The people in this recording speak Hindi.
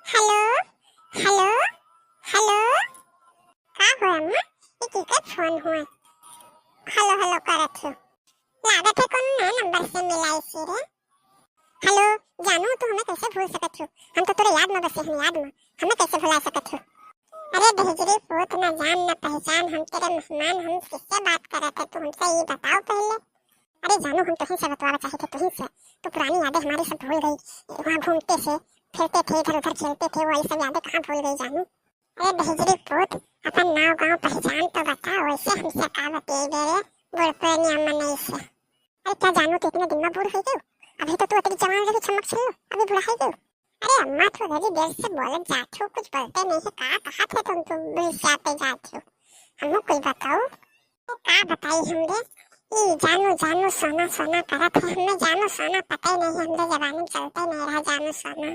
हेलो हेलो हेलो का हुआ अम्मा ये किसका फोन हुआ हेलो हेलो करत हो लागत है कौन नया नंबर से मिलाई सी रे हेलो जानू तो हमें कैसे भूल सकत हो हम तो तेरे याद में बसे हैं याद में हमें कैसे भुला सकत हो अरे भेजरी पोत ना जान ना पहचान हम तेरे मेहमान हम किससे बात कर रहे थे तू हमसे ये बताओ पहले अरे जानू हम तुही से बतवाना चाहे थे तुही से तो पुरानी यादें हमारी सब भूल गई वहाँ घूमते से फिरते थे इधर उधर खेलते थे वही सब यादें कहाँ भूल गई जानू अरे भेजरी पोत अपन नाव गांव पहचान तो बता वैसे हमसे का बतिए रे बुढ़पनी अम्मा नहीं से अरे क्या जानू तो इतने दिन में बूढ़ हो गई अभी तो तू इतनी जवान रही चमक छल्लो अभी बुढ़ा हो गई अरे अम्मा तो रही देर से बोलत जात हो कुछ बोलते नहीं है का कहा थे तुम तो बुढ़ियाते जात हो हमको कोई बताओ तो का बताई हमरे ये जानू जानू सोना सोना करत है हमें जानू सोना पता ही नहीं हमरे जवानी चलते नहीं रहा जानू सोना